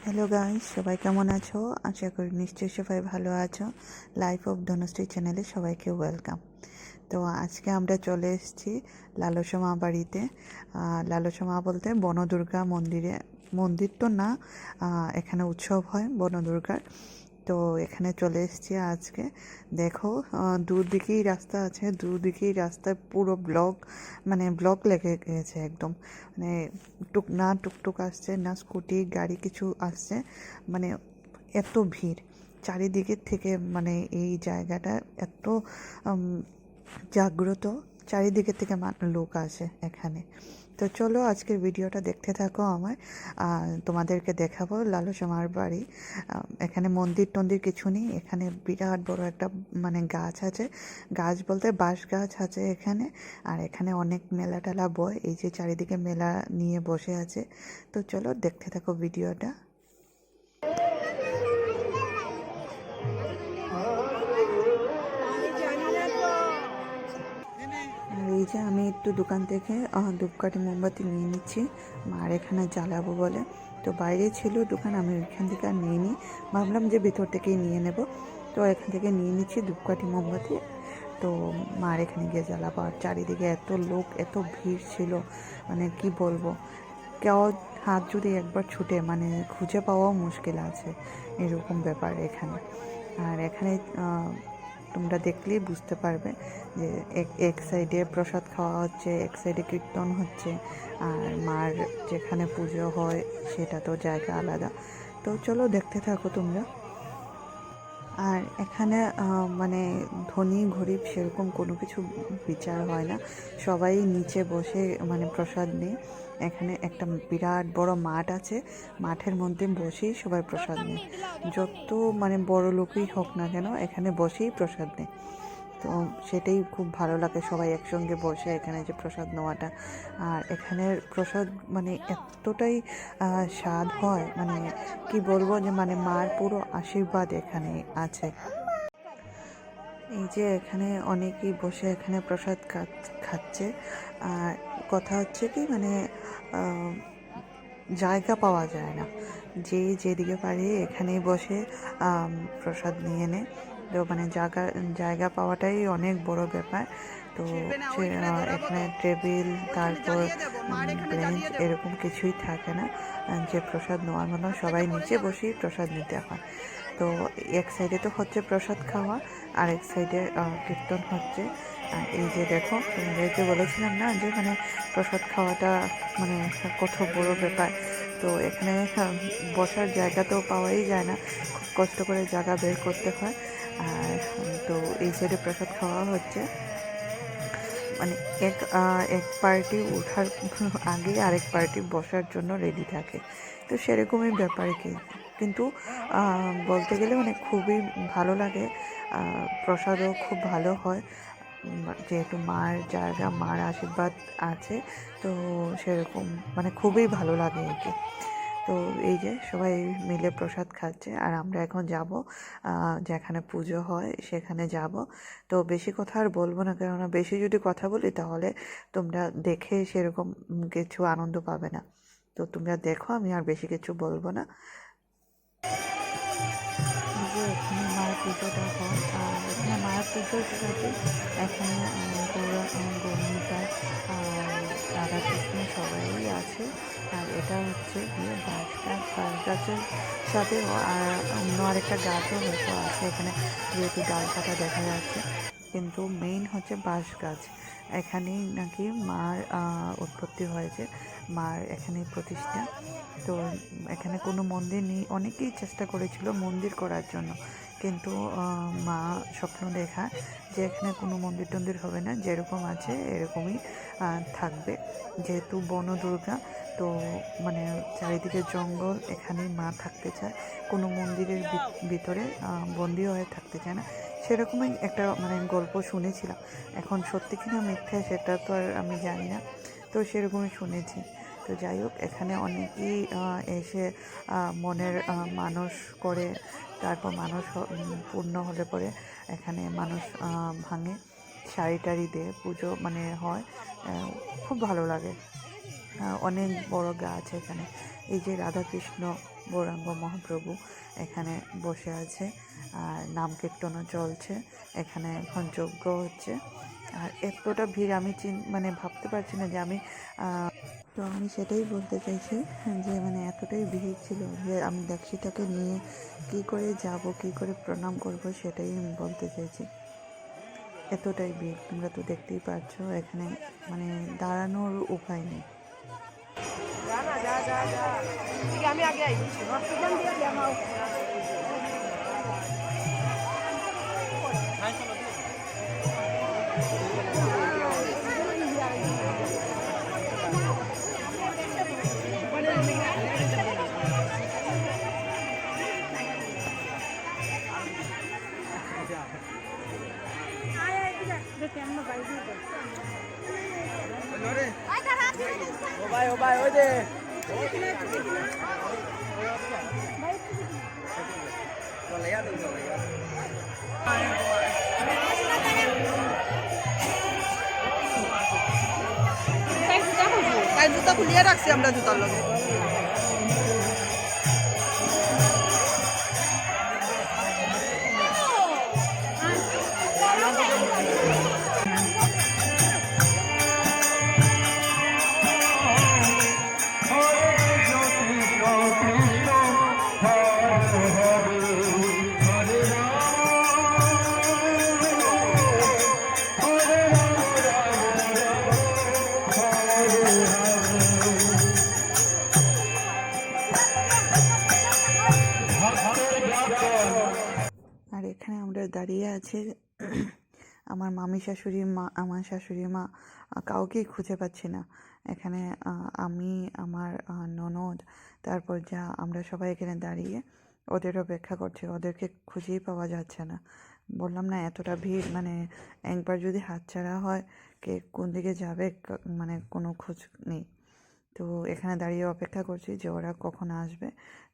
Hello guys, সবাই কেমন আছো? আশা করি নিশ্চয়ই সবাই ভালো আছো। লাইফ অফ ধনশ্রী চ্যানেলে সবাইকে ওয়েলকাম। তো আজকে আমরা চলে এসেছি লালসা মা বাড়িতে। লালসা মা বলতে বনদুর্গা মন্দিরে, মন্দির তো না, এখানে উৎসব হয় বনদুর্গার। তো এখানে চলে এসেছি আজকে। দেখো, দুদিকেই রাস্তা আছে, দুদিকেই রাস্তায় পুরো ব্লক লেগে গেছে একদম। মানে টুকটুক আসছে না, স্কুটি গাড়ি কিছু আসছে, মানে এত ভিড় চারিদিকের থেকে। মানে এই জায়গাটা এত জাগ্রত, চারিদিকে থেকে লোক আসে এখানে। তো চলো আজকের ভিডিওটা দেখতে থাকো আমার। তোমাদেরকে দেখাবো লালসা মার বাড়ি। এখানে মন্দির টন্দির কিছু নেই, এখানে বিরাট বড় একটা মানে গাছ আছে, গাছ বলতে বাঁশ গাছ আছে এখানে। আর এখানে অনেক মেলা টেলা বয়, এই যে চারিদিকে মেলা নিয়ে বসে আছে। তো চলো দেখতে থাকো ভিডিওটা। আর এই যে আমি একটু দোকান থেকে ধূপকাঠি মোমবাতি নিয়ে নিচ্ছি, মার এখানে জ্বালাবো বলে। তো বাইরে ছিল দোকান, আমি ওইখান থেকে আর নিয়ে নিই, ভাবলাম যে ভেতর থেকেই নিয়ে নেব। তো এখান থেকে নিয়ে নিচ্ছি ধূপকাঠি মোমবাতি। তো মার এখানে গিয়ে জ্বালাবো। আর চারিদিকে এত লোক, এত ভিড় ছিল, মানে কি বলবো, কেউ হাত যদি একবার ছুটে মানে খুঁজে পাওয়াও মুশকিল আছে, এরকম ব্যাপার এখানে। আর এখানে তোমরা দেখলেই বুঝতে পারবে যে এক সাইডে প্রসাদ খাওয়া হচ্ছে, এক সাইডে কীর্তন হচ্ছে। আর মার যেখানে পুজো হয় সেটা তো জায়গা আলাদা। তো চলো দেখতে থাকো তোমরা। আর এখানে মানে ধনী গরিব সেরকম কোনো কিছু বিচার হয় না, সবাই নিচে বসে মানে প্রসাদ নেয়। এখানে একটা বিরাট বড় মাঠ আছে, মাঠের মধ্যে বসেই সবাই প্রসাদ নেয়। যত মানে বড় লোকই হোক না কেন, এখানে বসেই প্রসাদ নেয়। তো সেটাই খুব ভালো লাগে, সবাই একসঙ্গে বসে এখানে যে প্রসাদ নেওয়াটা। আর এখানের প্রসাদ মানে এতটাই স্বাদ হয়, মানে কি বলবো, যে মানে মার পুরো আশীর্বাদ এখানে আছে। এই যে এখানে অনেকেই বসে এখানে প্রসাদ খাচ্ছে। আর কথা হচ্ছে কি, মানে জায়গা পাওয়া যায় না, যে যেদিকে পারে এখানেই বসে প্রসাদ নিয়ে নেয়। তো মানে জায়গা পাওয়াটাই অনেক বড় ব্যাপার। তো এখানে টেবিল, তারপর বেঞ্চ এরকম কিছুই থাকে না, যে প্রসাদ নেওয়ার মতো সবাই নিচে বসেই প্রসাদ নিতে হয়। তো এক সাইডে তো হচ্ছে প্রসাদ খাওয়া, আর এক সাইডে কীর্তন হচ্ছে। আর এই যে দেখো, তোমাদেরকে বলেছিলাম না যে মানে প্রসাদ খাওয়াটা মানে কত বড় ব্যাপার। তো এখানে বসার জায়গা তো পাওয়াই যায় না, খুব কষ্ট করে জায়গা বের করতে হয়। আর তো এই সাইডে প্রসাদ খাওয়া হচ্ছে, মানে এক পার্টি ওঠার আগে আরেক পার্টি বসার জন্য রেডি থাকে। তো সেরকমই ব্যাপার কি, কিন্তু বলতে গেলে মানে খুবই ভালো লাগে। প্রসাদও খুব ভালো হয়, যেহেতু মার জায়গা, মার আশীর্বাদ আছে। তো সেরকম মানে খুবই ভালো লাগে আর কি। তো এই যে সবাই মিলে প্রসাদ খাচ্ছে, আর আমরা এখন যাব যেখানে পুজো হয় সেখানে যাব। তো বেশি কথা আর বলবো না, কেননা বেশি যদি কথা বলি তাহলে তোমরা দেখে সেরকম কিছু আনন্দ পাবে না। তো তোমরা দেখো, আমি আর বেশি কিছু বলবো না। যে এখানে মায়ের পুজোটা হয়, আর এখানে মায়ের পুজোর সাথে এখানে গৌমিতা আর রাধাকৃষ্ণ সবাই আছে। আর এটা হচ্ছে গিয়ে বাঁশ গাছের সাথে আর অন্য আরেকটা গাছও হয়তো আছে এখানে, যেহেতু ডাল পাতা দেখা যাচ্ছে, কিন্তু মেইন হচ্ছে বাঁশ গাছ। এখানেই নাকি মার উৎপত্তি হয়েছে, মার এখানেই প্রতিষ্ঠা। তো এখানে কোনো মন্দির নেই, অনেকেই চেষ্টা করেছিল মন্দির করার জন্য, কিন্তু মা স্বপ্ন দেখা যে এখানে কোনো মন্দির টন্দির হবে না, যেরকম আছে এরকমই থাকবে। যেহেতু বনদুর্গা, তো মানে চারিদিকে জঙ্গল, এখানেই মা থাকতে চায়, কোনো মন্দিরের ভিতরে বন্দি হয়ে থাকতে চায় না। সেরকমই একটা মানে গল্প শুনেছিলাম, এখন সত্যি কিনা মিথ্যে সেটা তো আর আমি জানি না, তো সেরকমই শুনেছি। তো যাই হোক, এখানে অনেকেই এসে মনের মানস করে, তারপর মানুষ পূর্ণ হলে পরে এখানে মানুষ ভাঙে, শাড়ি টাড়ি দিয়ে পুজো মানে হয়। খুব ভালো লাগে। অনেক বড় গাছ এখানে, এই যে রাধাকৃষ্ণ গৌরাঙ্গ মহাপ্রভু এখানে বসে আছে, আর নাম কীর্তনও চলছে, এখানে এখন যজ্ঞ হচ্ছে। আর এতটা ভিড় আমি মানে ভাবতে পারছি না যে তো আমি সেটাই বলতে চাইছি যে মানে এতটাই ভিড় ছিল যে আমি দাক্ষিটাকে নিয়ে কি করে যাব, কি করে প্রণাম করব, সেটাই আমি বলতে চাইছি। এতটাই ভিড়, তোমরা তো দেখতেই পাচ্ছ, এখানে মানে দাঁড়ানোর উপায় নেই। আমি আগে ও ভাই ওই যে জুতা খুলিয়ে রাখছি আমরা জুতার লগে। আর এখানে আমরা দাঁড়িয়ে আছি, আমার মামি শাশুড়ি মা, আমার শাশুড়ি মা, কাউকেই খুঁজে পাচ্ছি না এখানে। আমি, আমার ননদ, তারপর যা, আমরা সবাই এখানে দাঁড়িয়ে ওদের অপেক্ষা করছি, ওদেরকে খুঁজেই পাওয়া যাচ্ছে না। বললাম না এতটা ভিড়, মানে একবার যদি হাতছাড়া হয় কে কোন দিকে যাবে মানে কোনো খোঁজ নেই। তো এখানে দাঁড়িয়ে অপেক্ষা করছি যে ওরা কখন আসবে,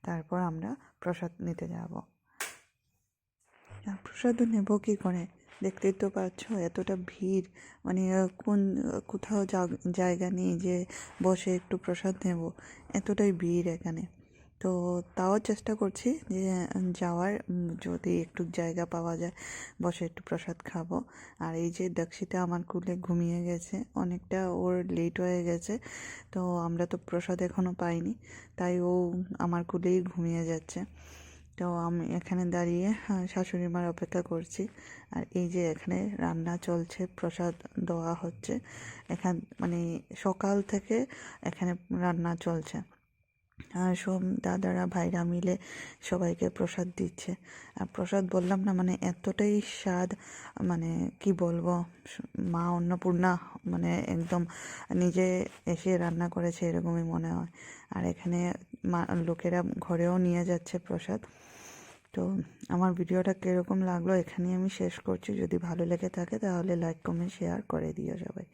তারপর আমরা প্রসাদ নিতে যাব। প্রসাদও নেব কী করে, দেখতেই তো পাচ্ছ এতটা ভিড়, মানে কোথাও জায়গা নেই যে বসে একটু প্রসাদ নেব, এতটাই ভিড় এখানে। তো তাও চেষ্টা করছি যে যাওয়ার, যদি একটু জায়গা পাওয়া যায় বসে একটু প্রসাদ খাবো। আর এই যে দক্ষিতা আমার কুলে ঘুমিয়ে গেছে, অনেকটা ওর লেট হয়ে গেছে, তো আমরা তো প্রসাদ এখনও পাইনি, তাই ও আমার কুলেই ঘুমিয়ে যাচ্ছে। তো আমি এখানে দাঁড়িয়ে শাশুড়ি মার অপেক্ষা করছি। আর এই যে এখানে রান্না চলছে, প্রসাদ দেওয়া হচ্ছে, মানে সকাল থেকে এখানে রান্না চলছে। আর সব দাদারা ভাইরা মিলে সবাইকে প্রসাদ দিচ্ছে। আর প্রসাদ বললাম না, মানে এতটাই স্বাদ, মানে কি বলবো, মা অন্নপূর্ণা মানে একদম নিজে এসে রান্না করেছে এরকমই মনে হয়। আর এখানে লোকেরা ঘরেও নিয়ে যাচ্ছে প্রসাদ। তো আমার ভিডিওটা কীরকম লাগলো এখানেই আমি শেষ করছি। যদি ভালো লেগে থাকে তাহলে লাইক কমেন্ট শেয়ার করে দিও সবাই।